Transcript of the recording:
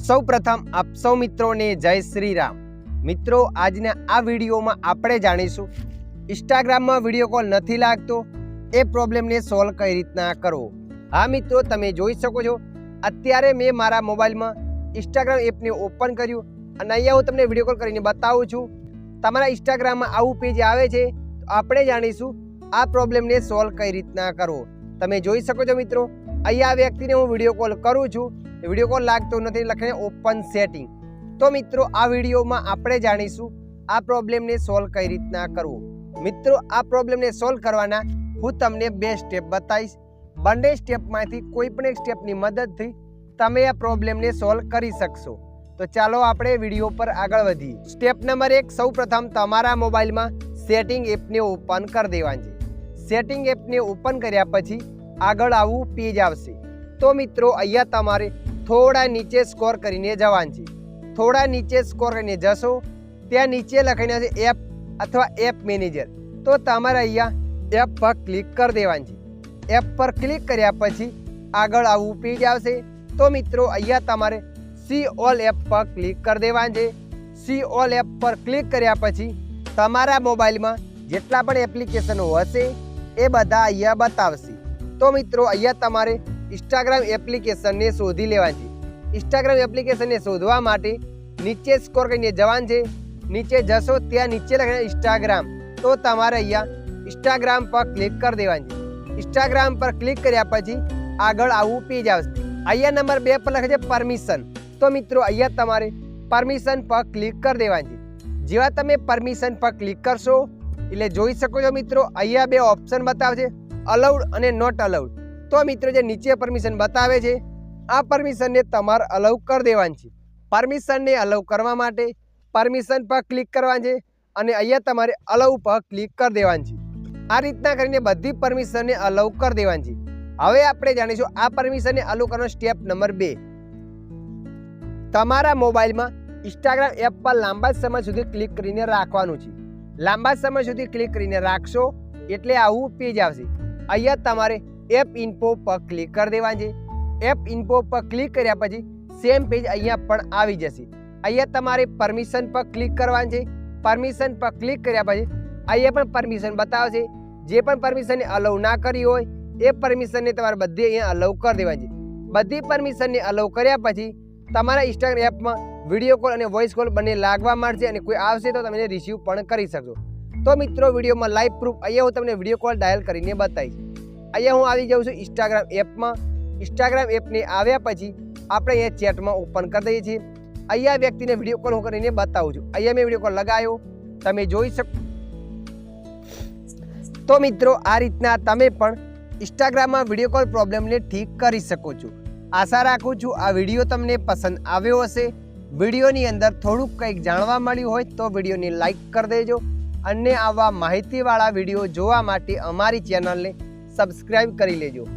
સૌ પ્રથમ આપ સૌ મિત્રોને જય શ્રી રામ। મિત્રો, આજના આ વિડીયોમાં આપણે જાણીશું ઇન્સ્ટાગ્રામમાં વિડીયો કોલ નથી લાગતો એ પ્રોબ્લેમને સોલ્વ કઈ રીતના કરવો। હા મિત્રો, તમે જોઈ શકો છો અત્યારે મેં મારા મોબાઈલમાં ઇન્સ્ટાગ્રામ એપને ઓપન કર્યું અને અહીંયા હું તમને વિડીયો કોલ કરીને બતાવું છું। તમારા ઇન્સ્ટાગ્રામમાં આવું પેજ આવે છે તો આપણે જાણીશું આ પ્રોબ્લેમને સોલ્વ કઈ રીતના કરવો। તમે જોઈ શકો છો મિત્રો, અહીંયા આ વ્યક્તિને હું વિડીયો કોલ કરું છું, વિડીયો કોલ લાગતો નથી, લખીને ઓપન સેટિંગ। તો મિત્રો, આ વિડીયોમાં આપણે જાણીશું આ પ્રોબ્લેમને સોલ્વ કઈ રીતના કરવો। મિત્રો, આ પ્રોબ્લેમને સોલ્વ કરવાના હું તમને 2 સ્ટેપ બતાવીશ। બંને સ્ટેપમાંથી કોઈ પણ એક સ્ટેપની મદદથી તમે આ પ્રોબ્લેમને સોલ્વ કરી શકશો। તો ચાલો આપણે વિડીયો પર આગળ વધીએ। સ્ટેપ નંબર 1, સૌપ્રથમ તમારા મોબાઈલમાં સેટિંગ એપને ઓપન કરી દેવાની છે। સેટિંગ એપને ઓપન કર્યા પછી આગળ આવું પેજ આવશે। તો મિત્રો, અહીંયા તમારે થોડા નીચે સ્ક્રોલ કરીને જવાનું છે। થોડા નીચે સ્ક્રોલ કરીને જશો, ત્યાં નીચે લખાઈને છે એપ અથવા એપ મેનેજર। તો તમારે અહીંયા એપ પર ક્લિક કરી દેવાનું છે। એપ પર ક્લિક કર્યા પછી આગળ આવું પેજ આવશે। તો મિત્રો, અહીંયા તમારે સી ઓલ એપ પર ક્લિક કરી દેવાનું છે। સી ઓલ એપ પર ક્લિક કર્યા પછી તમારા મોબાઈલમાં જેટલા પણ એપ્લિકેશનો હશે એ બધા અહીંયા બતાવશે। તો મિત્રો, અહીંયા તમારે ઇન્સ્ટાગ્રામ એપ્લિકેશનને શોધી લેવાની છે। ઇન્સ્ટાગ્રામ એપ્લિકેશનને શોધવા માટે નીચે સ્ક્રોલ કરીને જવાનું છે। નીચે જશો, ત્યાં નીચે લખેલું ઇન્સ્ટાગ્રામ, તો તમારે અહીંયા ઇન્સ્ટાગ્રામ પર ક્લિક કરી દેવાનું છે। ઇન્સ્ટાગ્રામ પર ક્લિક કર્યા પછી આગળ આવું પેજ આવશે। અહીંયા નંબર 2 પર લખે છે પરમિશન। તો મિત્રો, અહીંયા તમારે પરમિશન પર ક્લિક કરી દેવાનું છે। જેવા તમે પરમિશન પર ક્લિક કરશો એટલે જોઈ શકો છો મિત્રો, અહીંયા 2 ઓપ્શન બતાવે છે, અલાઉડ અને નોટ અલાઉડ। તો મિત્રો, જે નીચે પરમિશન બતાવે છે આ પરમિશનને તમારે અલાઉ કરી દેવાની છે। પરમિશનને અલાઉ કરવા માટે પરમિશન પર ક્લિક કરવાનું છે અને અહીંયા તમારે અલાઉ પર ક્લિક કરી દેવાનું છે। આ રીતના કરીને બધી પરમિશનને અલાઉ કરી દેવાની છે। હવે આપણે જાણીશું આ પરમિશનને અલાઉ કરવાનો સ્ટેપ નંબર 2। તમારા મોબાઈલમાં ઇન્સ્ટાગ્રામ એપ પર લાંબા સમય સુધી ક્લિક કરીને રાખવાનું છે। લાંબા સમય સુધી ક્લિક કરીને રાખશો એટલે આવું પેજ આવશે। અહીંયા તમારે એપ ઇન્ફો પર ક્લિક કરી દેવાનું છે। એપ ઇન્ફો પર ક્લિક કર્યા પછી સેમ પેજ અહીંયા પણ આવી જશે। અહીંયા તમારે પરમિશન પર ક્લિક કરવાનું છે। પરમિશન પર ક્લિક કર્યા પછી અહીંયા પણ પરમિશન બતાવશે। જે પણ પરમિશનને અલાઉ ના કરી હોય એ પરમિશનને તમારે બધી અહીંયા અલાઉ કરી દેવાની છે। બધી પરમિશનને અલાઉ કર્યા પછી તમારા ઇન્સ્ટાગ્રામ એપમાં વિડીયો કોલ અને વોઇસ કોલ બંને લાગવા માંડશે અને કોઈ આવશે તો તમે રિસીવ પણ કરી શકશો। તો મિત્રો, વિડીયોમાં લાઈવ પ્રૂફ અહીંયા હું તમને વિડીયો કોલ ડાયલ કરીને બતાવીશ। અહીંયા હું આવી જાઉં છું ઇન્સ્ટાગ્રામ એપમાં। ઇન્સ્ટાગ્રામ એપને આવ્યા પછી આપણે અહીંયા ચેટમાં ઓપન કરી દઈએ છીએ। અહીંયા વ્યક્તિને વિડીયો કોલ હું કરીને બતાવું છું। અહીંયા મેં વિડીયો કોલ લગાવ્યો, તમે જોઈ શકો। તો મિત્રો, આ રીતના તમે પણ ઇન્સ્ટાગ્રામમાં વિડીયો કોલ પ્રોબ્લેમને ઠીક કરી શકો છો। આશા રાખું છું આ વિડીયો તમને પસંદ આવ્યો હશે। વિડીયોની અંદર થોડુંક કંઈક જાણવા મળ્યું હોય તો વિડીયોને લાઈક કરી દેજો અને આવા માહિતીવાળા વિડીયો જોવા માટે અમારી ચેનલને સબસ્ક્રાઈબ કરી લેજો।